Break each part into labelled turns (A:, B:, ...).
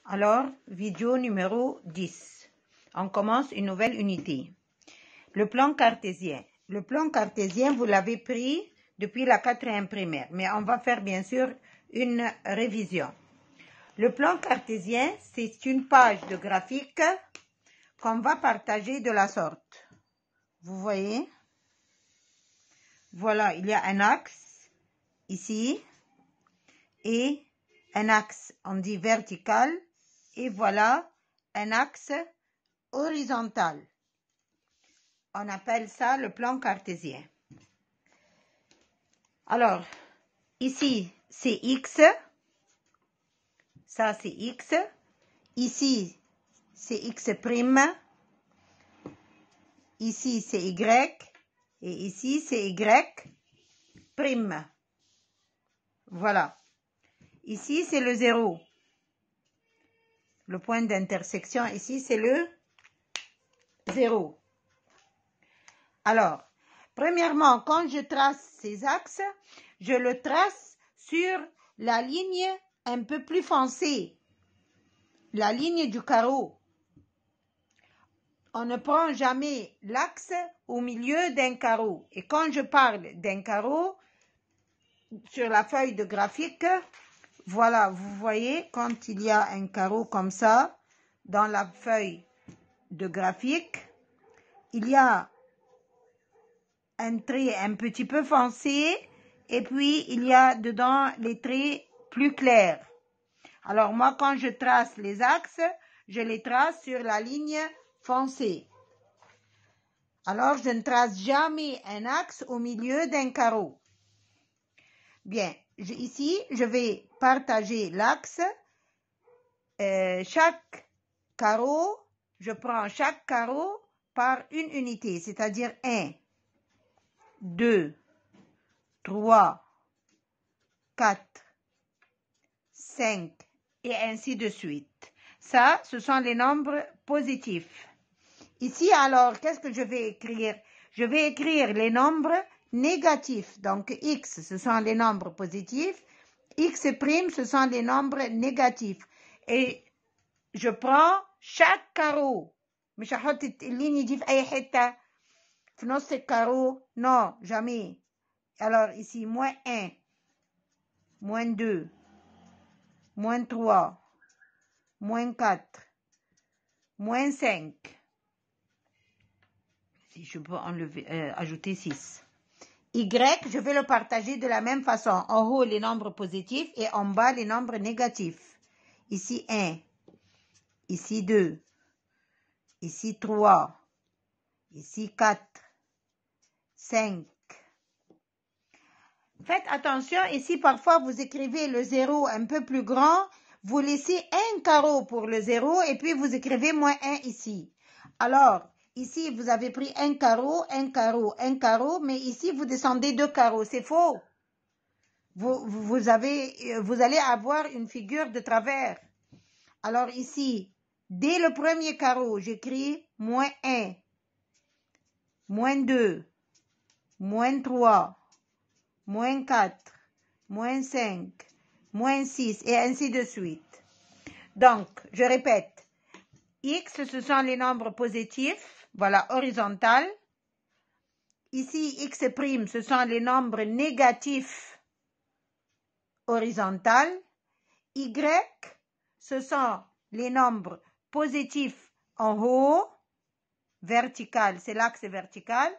A: Alors, vidéo numéro 10. On commence une nouvelle unité. Le plan cartésien. Le plan cartésien, vous l'avez pris depuis la 4e primaire, mais on va faire bien sûr une révision. Le plan cartésien, c'est une page de graphique qu'on va partager de la sorte. Vous voyez? Voilà, il y a un axe ici et un axe, on dit vertical, et voilà un axe horizontal. On appelle ça le plan cartésien. Alors, ici, c'est X. Ça, c'est X. Ici, c'est X'. Ici, c'est Y. Et ici, c'est Y'. Voilà. Ici, c'est le 0. Le point d'intersection ici, c'est le 0. Alors, premièrement, quand je trace ces axes, je le trace sur la ligne un peu plus foncée, la ligne du carreau. On ne prend jamais l'axe au milieu d'un carreau. Et quand je parle d'un carreau, sur la feuille de graphique, voilà, vous voyez, quand il y a un carreau comme ça, dans la feuille de graphique, il y a un trait un petit peu foncé et puis il y a dedans les traits plus clairs. Alors moi, quand je trace les axes, je les trace sur la ligne foncée. Alors, je ne trace jamais un axe au milieu d'un carreau. Bien, ici, je vais partager l'axe. Chaque carreau, je prends chaque carreau par une unité, c'est-à-dire 1, 2, 3, 4, 5 et ainsi de suite. Ça, ce sont les nombres positifs. Ici, alors, qu'est-ce que je vais écrire? Je vais écrire les nombres négatifs. Donc, X, ce sont les nombres positifs. X', ce sont les nombres négatifs. Et je prends chaque carreau. مش هحط الليني دي في أي حتة في نص الكارو. Non, jamais. Alors, ici, moins 1, moins 2, moins 3, moins 4, moins 5. Si je peux ajouter 6. Y, je vais le partager de la même façon. En haut, les nombres positifs et en bas, les nombres négatifs. Ici, 1. Ici, 2. Ici, 3. Ici, 4. 5. Faites attention, ici, parfois, vous écrivez le 0 un peu plus grand. Vous laissez un carreau pour le 0 et puis vous écrivez moins 1 ici. Alors, ici, vous avez pris un carreau, un carreau, un carreau, mais ici, vous descendez 2 carreaux. C'est faux. Vous allez avoir une figure de travers. Alors ici, dès le premier carreau, j'écris moins 1, moins 2, moins 3, moins 4, moins 5, moins 6, et ainsi de suite. Donc, je répète. X, ce sont les nombres positifs, voilà, horizontal. Ici, X', ce sont les nombres négatifs, horizontal. Y, ce sont les nombres positifs en haut, vertical, c'est l'axe vertical.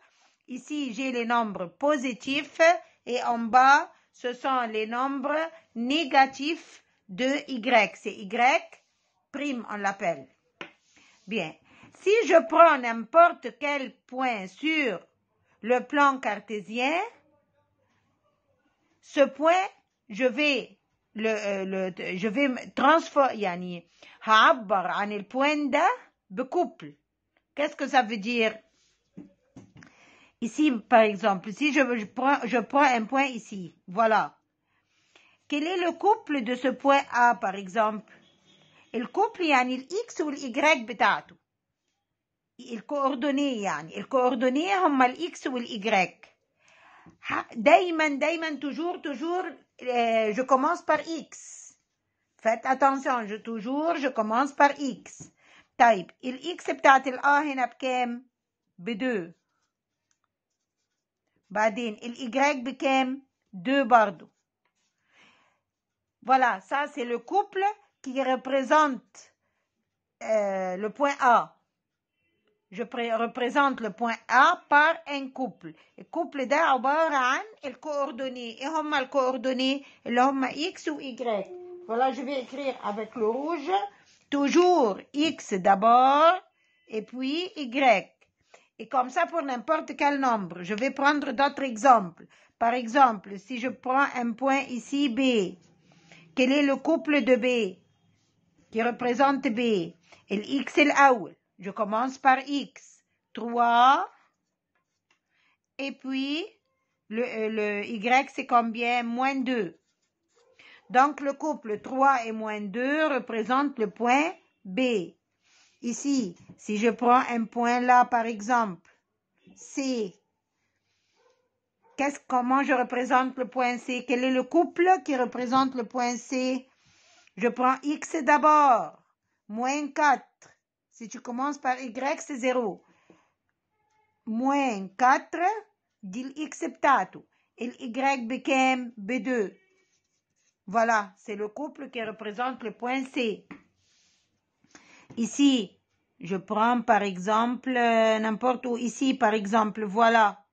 A: Ici, j'ai les nombres positifs et en bas, ce sont les nombres négatifs de Y. C'est Y', on l'appelle. Bien, si je prends n'importe quel point sur le plan cartésien, ce point, je vais transformer, يعني هعبر عن البوين ده بكوبل. Qu'est-ce que ça veut dire? Ici, par exemple, si je prends un point ici, voilà. Quel est le couple de ce point A, par exemple? الكوبل يعني الإكس والإي بتاعته. الكوردونيه يعني الكوردونيه هم الإكس والإي. دايما toujours je commence par X. faites attention je commence par x. طيب الاكس بتاعت الA هنا بكام؟ ب2. بعدين الY بكام؟ 2 برضو. Voilà, ça c'est le couple qui représente le point A. Je représente le point A par un couple. الكوبل ده عبارة عن الcoordonnées. ايه هما الcoordonnées؟ اللي هما X ou Y. Voilà, je vais écrire avec le rouge. Toujours X d'abord et puis Y. Et comme ça pour n'importe quel nombre. Je vais prendre d'autres exemples. Par exemple, si je prends un point ici B, quel est le couple de B qui représente B? Et le X الأول. Je commence par X. 3. Et puis, le Y, c'est combien? Moins 2. Donc, le couple 3 et moins 2 représente le point B. Ici, si je prends un point là, par exemple, C, comment je représente le point C? Quel est le couple qui représente le point C? Je prends X d'abord. Moins 4. Si tu commences par Y, c'est 0. Moins 4, dit l'X بتاعته. Et l'Y became B2. Voilà, c'est le couple qui représente le point C. Ici, je prends par exemple, n'importe où, ici par exemple, voilà.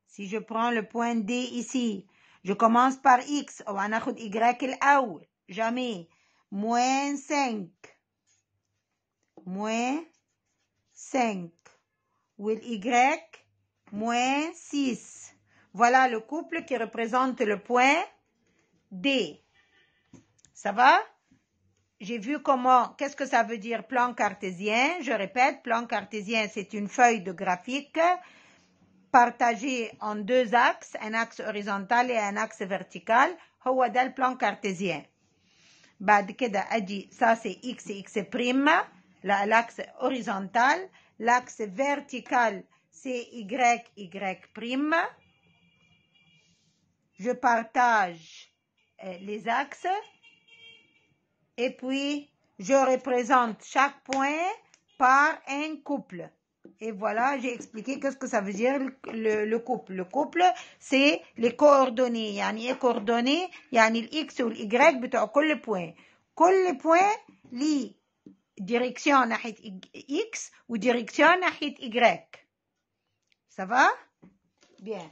A: Si je prends le point D ici, je commence par X. وهناخد Y الأول. Jamais. Moins 5. Moins 5. Ou Y, moins 6. Voilà le couple qui représente le point D. Ça va? J'ai vu qu'est-ce que ça veut dire plan cartésien. Je répète, plan cartésien, c'est une feuille de graphique partagée en 2 axes, un axe horizontal et un axe vertical. هو ده البلان cartésien. بعد كده أجي, ça c'est X et X prime, l'axe horizontal. L'axe vertical, c'est Y, Y prime. Je partage les axes. Et puis, je représente chaque point par un couple. Et voilà, j'ai expliqué qu'est-ce que ça veut dire le couple. Le couple, c'est les coordonnées. يعني ايه coordonnées؟ يعني الX والY بتوع كل point. كل point ليه direction ناحية X ou direction ناحية Y. Ça va? Bien.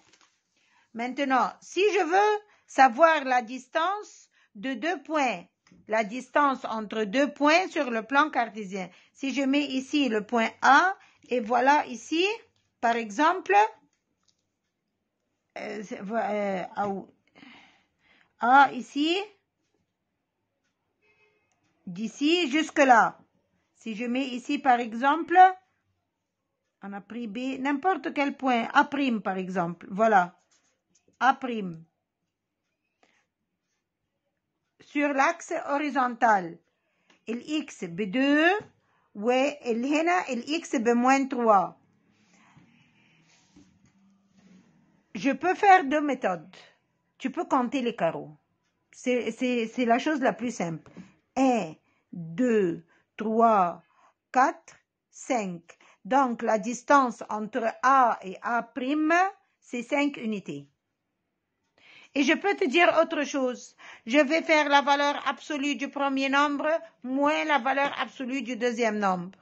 A: Maintenant, si je veux savoir la distance de 2 points, la distance entre 2 points sur le plan cartésien. Si je mets ici le point A, et voilà ici, par exemple, A ici, d'ici jusque là. Si je mets ici, par exemple, on a pris B, n'importe quel point, A' par exemple, voilà, A'. Sur l'axe horizontal, الX ب2 وهنا الX بموين 3. Je peux faire 2 méthodes. Tu peux compter les carreaux. C'est la chose la plus simple. 1, 2, 3, 4, 5. Donc, la distance entre A et A', c'est 5 unités. Et je peux te dire autre chose. Je vais faire la valeur absolue du premier nombre moins la valeur absolue du deuxième nombre.